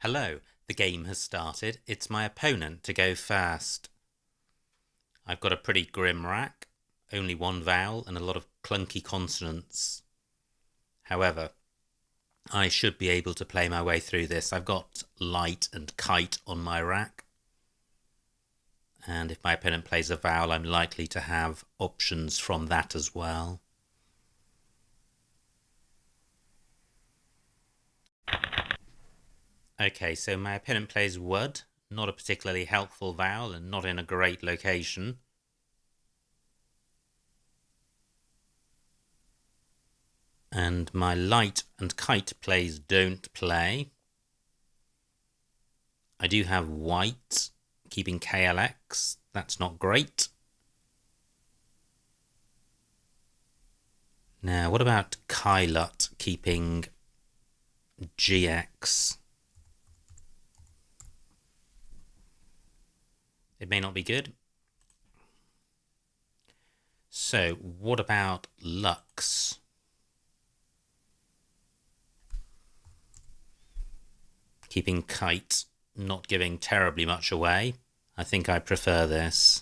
Hello, the game has started. It's my opponent to go first. I've got a pretty grim rack, only one vowel and a lot of clunky consonants. However, I should be able to play my way through this. I've got light and kite on my rack. And if my opponent plays a vowel, I'm likely to have options from that as well. Okay, so my opponent plays word, not a particularly helpful vowel and not in a great location. And my light and kite plays don't play. I do have white, keeping KLX. That's not great. Now, what about Kylut keeping GX? It may not be good. So, what about Lux? Keeping kite, not giving terribly much away. I think I prefer this.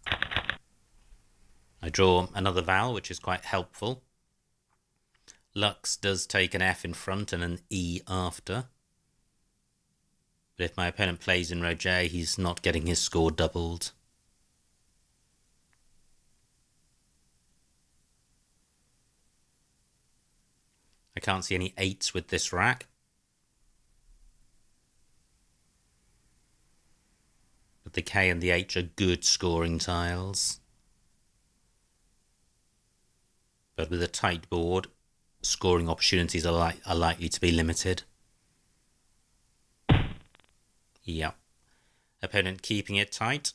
I draw another vowel, which is quite helpful. Lux does take an F in front and an E after. But if my opponent plays in row J, he's not getting his score doubled. I can't see any 8s with this rack. But the K and the H are good scoring tiles. But with a tight board, scoring opportunities are likely to be limited. Yep. Opponent keeping it tight.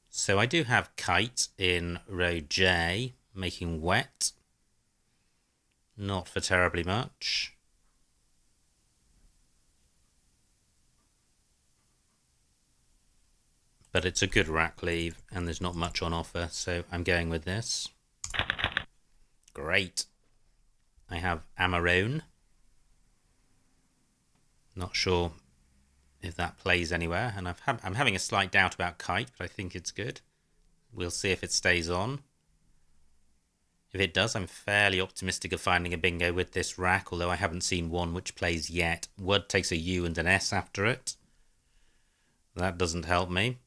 So I do have kite in row J, making wet. Not for terribly much. But it's a good rack leave, and there's not much on offer, so I'm going with this. Great. I have Amarone. Not sure if that plays anywhere, and I'm having a slight doubt about kite, but I think it's good. We'll see if it stays on. If it does, I'm fairly optimistic of finding a bingo with this rack, although I haven't seen one which plays yet. Word takes a U and an S after it. That doesn't help me.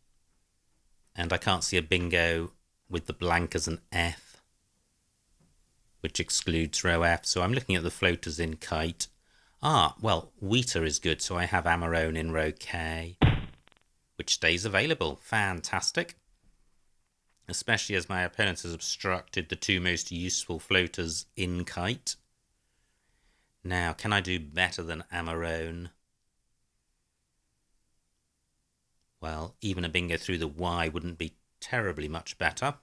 And I can't see a bingo with the blank as an F, which excludes row F. So I'm looking at the floaters in kite. Well, Wheater is good, so I have Amarone in row K, which stays available. Fantastic. Especially as my opponent has obstructed the two most useful floaters in kite. Now, can I do better than Amarone? Well, even a bingo through the Y wouldn't be terribly much better.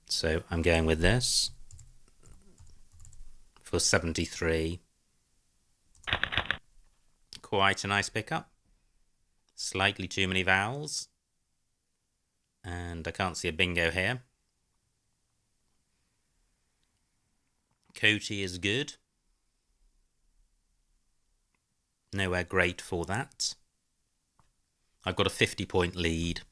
So I'm going with this for 73. Quite a nice pickup. Slightly too many vowels. And I can't see a bingo here. Coty is good. Nowhere great for that. I've got a 50-point lead.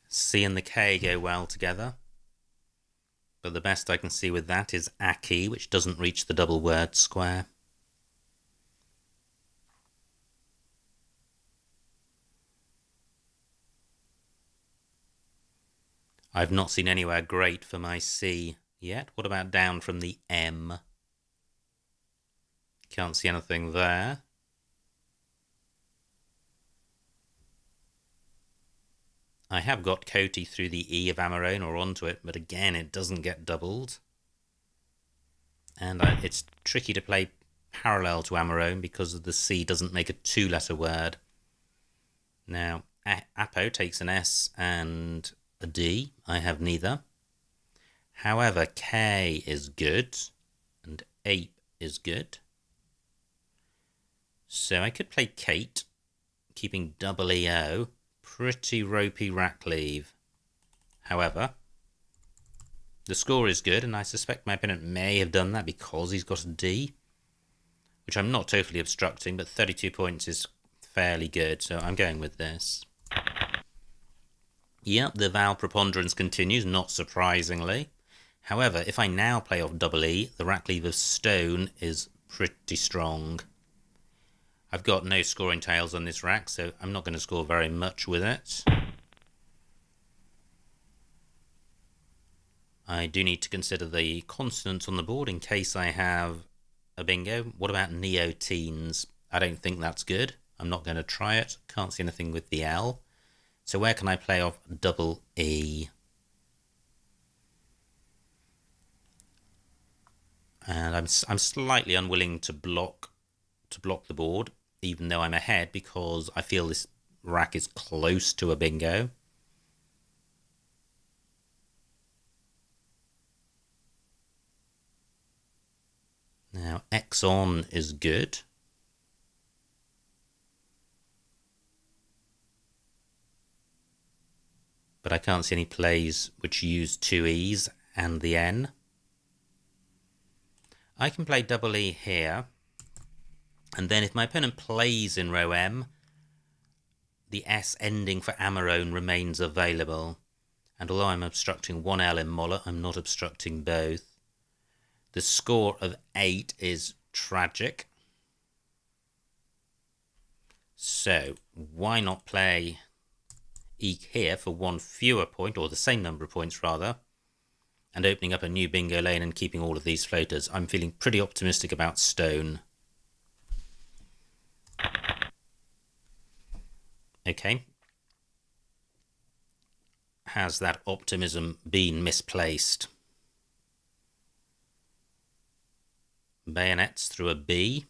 C and the K go well together. But the best I can see with that is Aki, which doesn't reach the double word square. I've not seen anywhere great for my C yet. What about down from the M? Can't see anything there. I have got Coty through the E of Amarone or onto it, but again, it doesn't get doubled. And it's tricky to play parallel to Amarone because the C doesn't make a two-letter word. Now, Apo takes an S and a D. I have neither. However, K is good and Ape is good. So I could play Kate, keeping double EO. Pretty ropey rack leave. However, the score is good, and I suspect my opponent may have done that because he's got a D, which I'm not totally obstructing, but 32 points is fairly good, so I'm going with this. Yep, the vowel preponderance continues, not surprisingly. However, if I now play off double E, the rack leave of stone is pretty strong. I've got no scoring tails on this rack, so I'm not going to score very much with it. I do need to consider the consonants on the board in case I have a bingo. What about neo-teens? I don't think that's good. I'm not going to try it. Can't see anything with the L. So where can I play off double E? And I'm slightly unwilling to block the board, even though I'm ahead, because I feel this rack is close to a bingo. Now, X on is good. But I can't see any plays which use two E's and the N. I can play double E here. And then if my opponent plays in row M, the S ending for Amarone remains available. And although I'm obstructing one L in Moller, I'm not obstructing both. The score of 8 is tragic. So why not play E here for one fewer point, or the same number of points rather, and opening up a new bingo lane and keeping all of these floaters. I'm feeling pretty optimistic about stone. Okay. Has that optimism been misplaced? Bayonets through a B.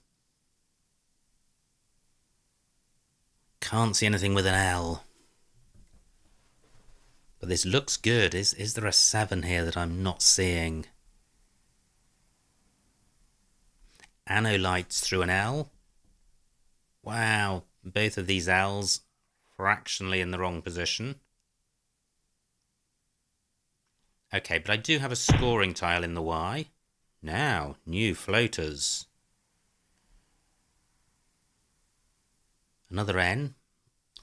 Can't see anything with an L. But this looks good. Is there a 7 here that I'm not seeing? Anolites through an L. Wow, both of these L's fractionally in the wrong position. Okay, but I do have a scoring tile in the Y. Now, new floaters. Another N.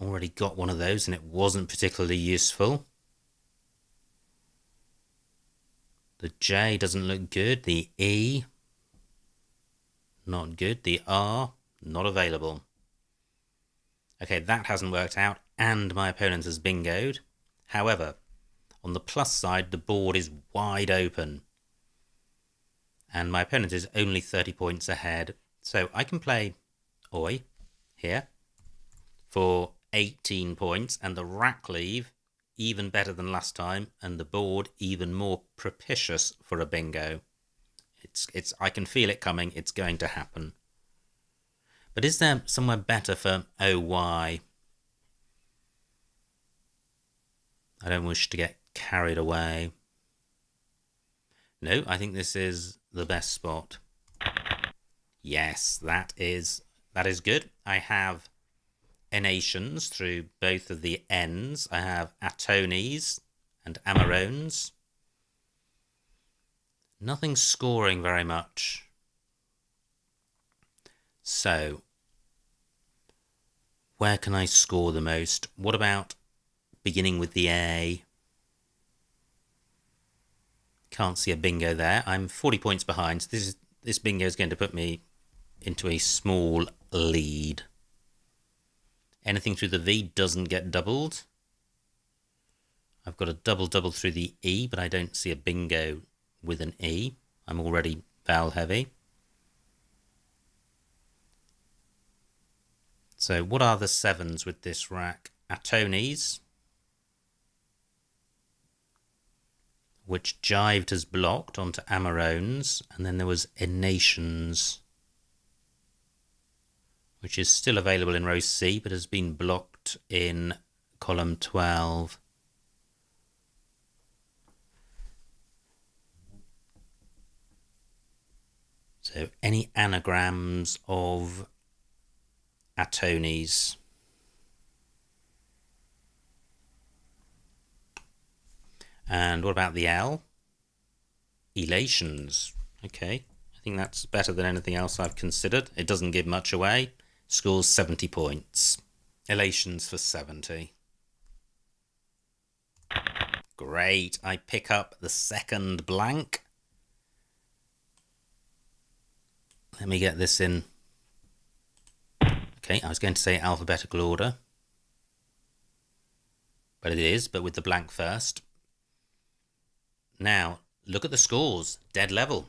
Already got one of those and it wasn't particularly useful. The J doesn't look good. The E, not good. The R, not available. Okay, that hasn't worked out, and my opponent has bingoed. However, on the plus side, the board is wide open. And my opponent is only 30 points ahead. So I can play Oi here for 18 points, and the rack leave even better than last time, and the board even more propitious for a bingo. I can feel it coming. It's going to happen. But is there somewhere better for OY? I don't wish to get carried away. No, I think this is the best spot. Yes, that is good. I have Enations through both of the N's. I have Atones and Amarones. Nothing scoring very much. So, where can I score the most? What about beginning with the A? Can't see a bingo there. I'm 40 points behind. So this bingo is going to put me into a small lead. Anything through the V doesn't get doubled. I've got a double through the E, but I don't see a bingo with an E. I'm already vowel heavy. So what are the 7s with this rack? Atones, which Jived has blocked onto Amarones, and then there was Enations, which is still available in row C, but has been blocked in column 12. So any anagrams of Atonies. And what about the L? Elations. Okay, I think that's better than anything else I've considered. It doesn't give much away. Scores 70 points. Elations for 70. Great, I pick up the second blank. Let me get this in. Okay, I was going to say alphabetical order. But it is, but with the blank first. Now, look at the scores. Dead level.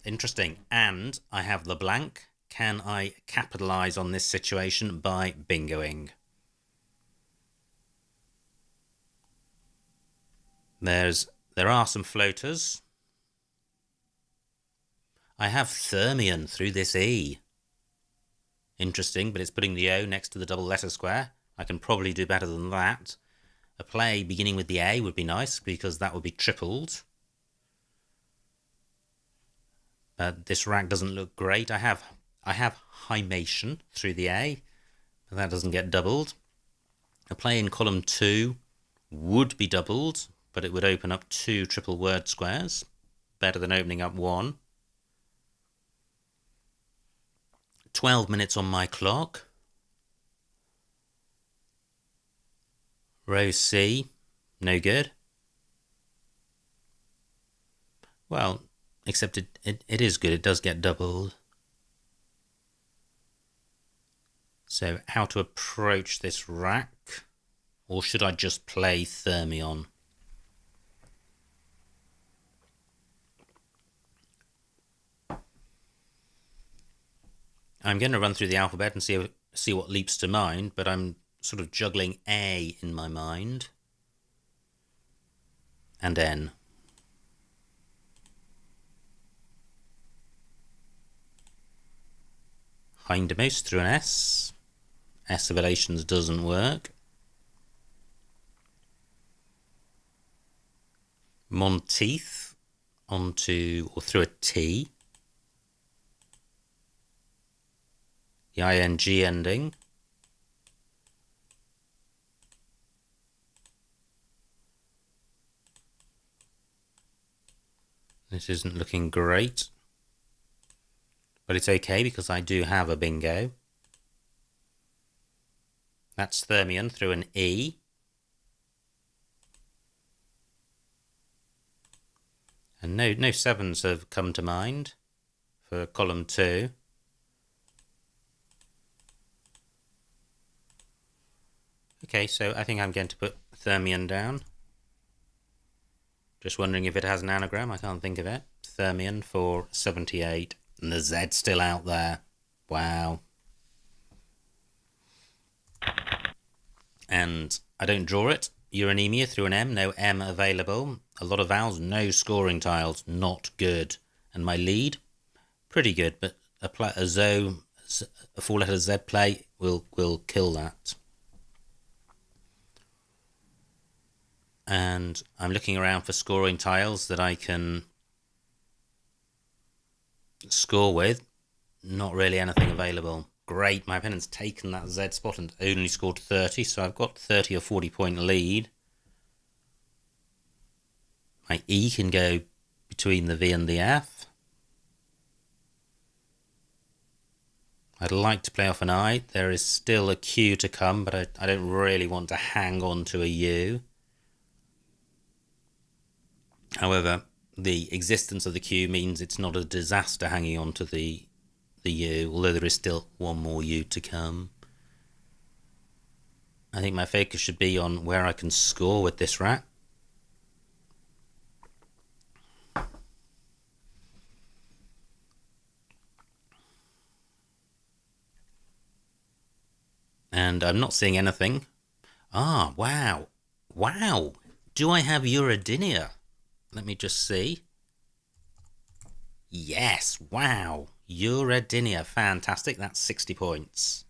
Interesting. And I have the blank. Can I capitalise on this situation by bingoing? There are some floaters. I have Thermion through this E. Interesting, but it's putting the O next to the double letter square. I can probably do better than that. A play beginning with the A would be nice, because that would be tripled. But this rack doesn't look great. I have Hymation through the A, but that doesn't get doubled. A play in column 2 would be doubled, but it would open up 2 triple word squares. Better than opening up 1. 12 minutes on my clock. Row C, no good. Well, except it is good. It does get doubled. So how to approach this rack? Or should I just play Thermion? I'm going to run through the alphabet and see what leaps to mind, but I'm sort of juggling A in my mind. And N. Hindermost through an S. S of elations doesn't work. Monteith onto or through a T. The ing ending. This isn't looking great. But it's okay because I do have a bingo. That's Thermion through an E. And no sevens have come to mind for column 2. Okay, so I think I'm going to put Thermion down. Just wondering if it has an anagram. I can't think of it. Thermion for 78. And the Z still out there. Wow. And I don't draw it. Uranemia through an M. No M available. A lot of vowels. No scoring tiles. Not good. And my lead? Pretty good. But a 4-letter Z play will kill that. And I'm looking around for scoring tiles that I can score with. Not really anything available. Great, my opponent's taken that Z spot and only scored 30, so I've got 30 or 40 point lead. My E can go between the V and the F. I'd like to play off an I. There is still a Q to come, but I don't really want to hang on to a U. However, the existence of the Q means it's not a disaster hanging on to the U, although there is still one more U to come. I think my focus should be on where I can score with this rack. And I'm not seeing anything. Ah, wow. Wow. Do I have Uridinia? Let me just see. Yes, wow. Uridinia, fantastic. That's 60 points.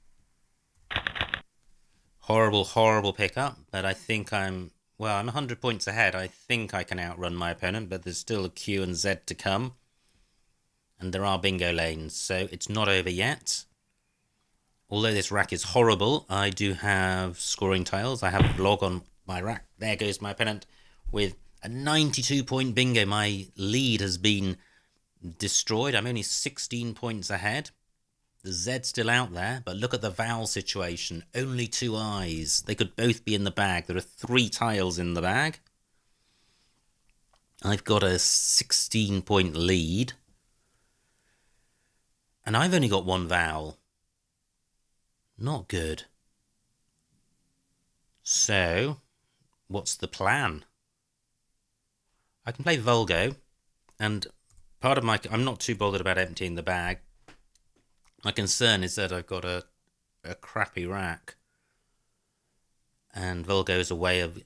Horrible, horrible pickup, but I think I'm 100 points ahead. I think I can outrun my opponent, but there's still a Q and Z to come. And there are bingo lanes, so it's not over yet. Although this rack is horrible, I do have scoring tiles. I have log on my rack. There goes my opponent with a 92-point bingo. My lead has been destroyed. I'm only 16 points ahead. The Z's still out there, but look at the vowel situation. Only 2 I's. They could both be in the bag. There are 3 tiles in the bag. I've got a 16-point lead. And I've only got 1 vowel. Not good. So, what's the plan? I can play Volgo, and part of my... I'm not too bothered about emptying the bag. My concern is that I've got a crappy rack, and Volgo is a way of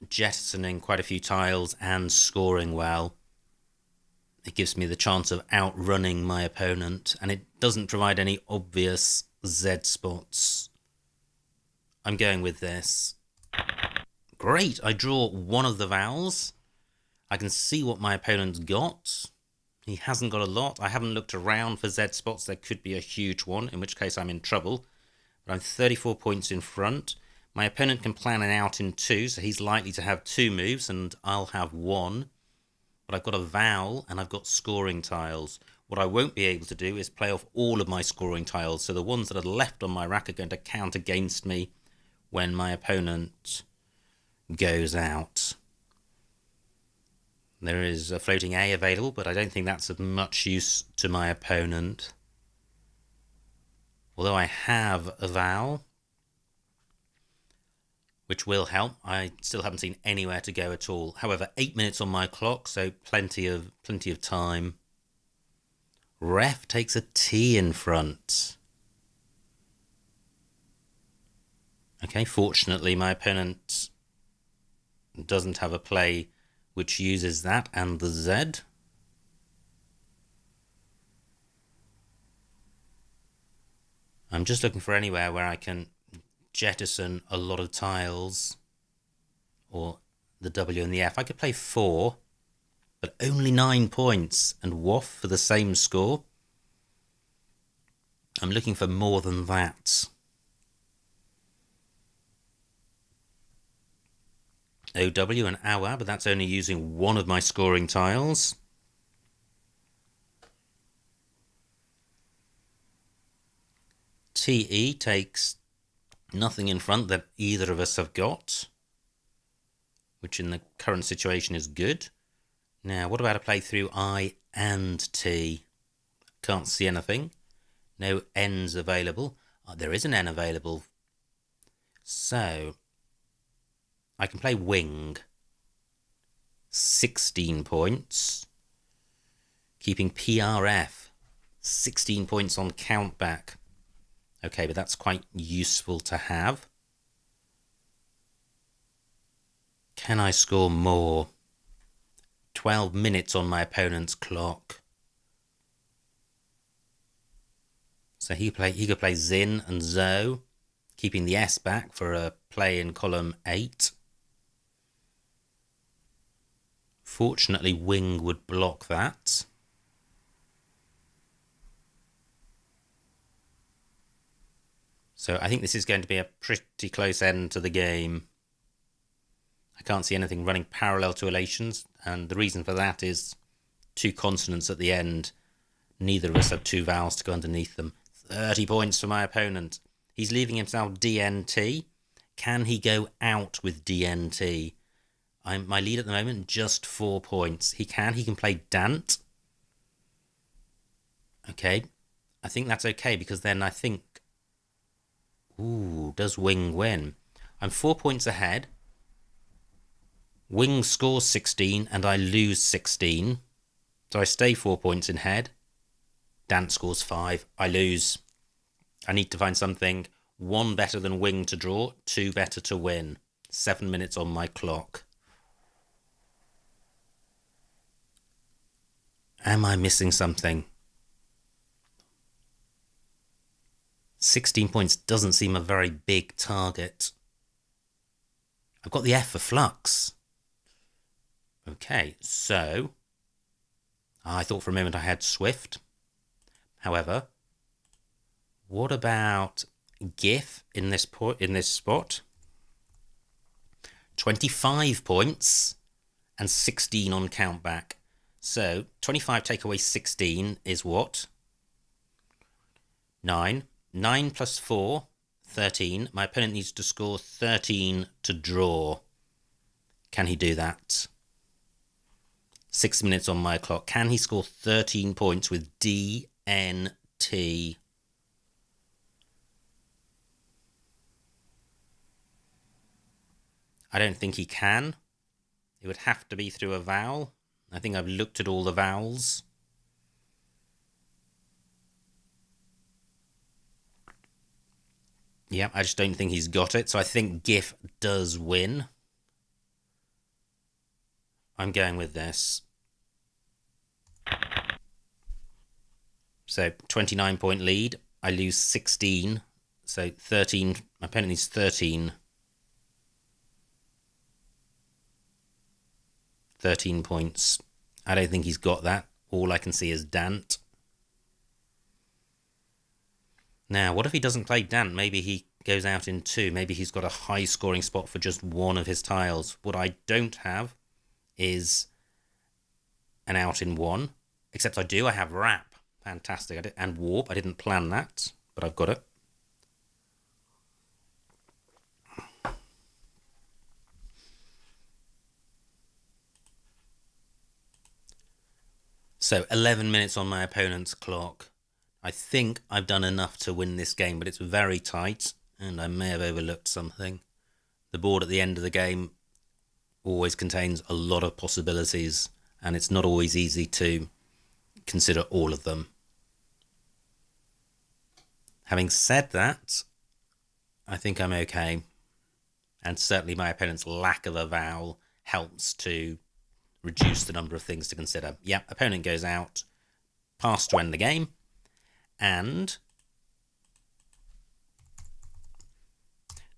jettisoning quite a few tiles and scoring well. It gives me the chance of outrunning my opponent, and it doesn't provide any obvious Z spots. I'm going with this. Great, I draw one of the vowels. I can see what my opponent's got. He hasn't got a lot. I haven't looked around for Z spots. There could be a huge one, in which case I'm in trouble. But I'm 34 points in front. My opponent can plan it out in 2, so he's likely to have 2 moves, and I'll have 1. But I've got a vowel, and I've got scoring tiles. What I won't be able to do is play off all of my scoring tiles, so the ones that are left on my rack are going to count against me when my opponent goes out. There is a floating A available, but I don't think that's of much use to my opponent. Although I have a vowel, which will help. I still haven't seen anywhere to go at all. However, 8 minutes on my clock, so plenty of time. Ref takes a T in front. Okay, fortunately my opponent doesn't have a play which uses that and the Z. I'm just looking for anywhere where I can jettison a lot of tiles, or the W and the F. I could play 4, but only 9 points, and waff for the same score. I'm looking for more than that. OW and AWA, but that's only using one of my scoring tiles. TE takes nothing in front that either of us have got, which in the current situation is good. Now, what about a play through I and T? Can't see anything. No N's available. There is an N available. So, I can play wing. 16 points. Keeping PRF. 16 points on countback. Okay, but that's quite useful to have. Can I score more? 12 minutes on my opponent's clock. So he could play Zin and Zo, keeping the S back for a play in column 8. Fortunately, wing would block that. So I think this is going to be a pretty close end to the game. I can't see anything running parallel to elations, and the reason for that is 2 consonants at the end. Neither of us have 2 vowels to go underneath them. 30 points for my opponent. He's leaving himself DNT. Can he go out with DNT? My lead at the moment, just 4 points. He can play Dant. Okay, I think that's okay, because then I think... Ooh, does wing win? I'm 4 points ahead. Wing scores 16 and I lose 16. So I stay 4 points in head. Dant scores 5. I lose. I need to find something 1 better than wing to draw, 2 better to win. 7 minutes on my clock. Am I missing something? 16 points doesn't seem a very big target. I've got the F for flux. Okay, so... I thought for a moment I had Swift. However, what about GIF in this spot. 25 points and 16 on countback. So 25 take away 16 is what? 9. 9 plus 4, 13. My opponent needs to score 13 to draw. Can he do that? 6 minutes on my clock. Can he score 13 points with DNT? I don't think he can. It would have to be through a vowel. I think I've looked at all the vowels. Yeah, I just don't think he's got it. So I think GIF does win. I'm going with this. So 29-point lead. I lose 16. So 13. My opponent needs 13. 13 points. I don't think he's got that. All I can see is Dant. Now, what if he doesn't play Dant? Maybe he goes out in 2. Maybe he's got a high scoring spot for just one of his tiles. What I don't have is an out in 1. Except I do. I have Wrap. Fantastic. And Warp. I didn't plan that, but I've got it. So 11 minutes on my opponent's clock. I think I've done enough to win this game, but it's very tight, and I may have overlooked something. The board at the end of the game always contains a lot of possibilities, and it's not always easy to consider all of them. Having said that, I think I'm okay. And certainly my opponent's lack of a vowel helps to reduce the number of things to consider. Yeah, opponent goes out, pass to end the game, and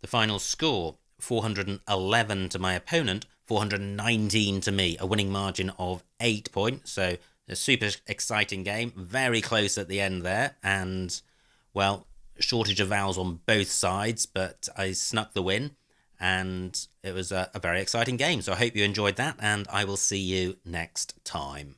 the final score, 411 to my opponent, 419 to me, a winning margin of 8 points. So a super exciting game, very close at the end there, and, well, shortage of vowels on both sides, but I snuck the win. And it was a very exciting game. So I hope you enjoyed that, and I will see you next time.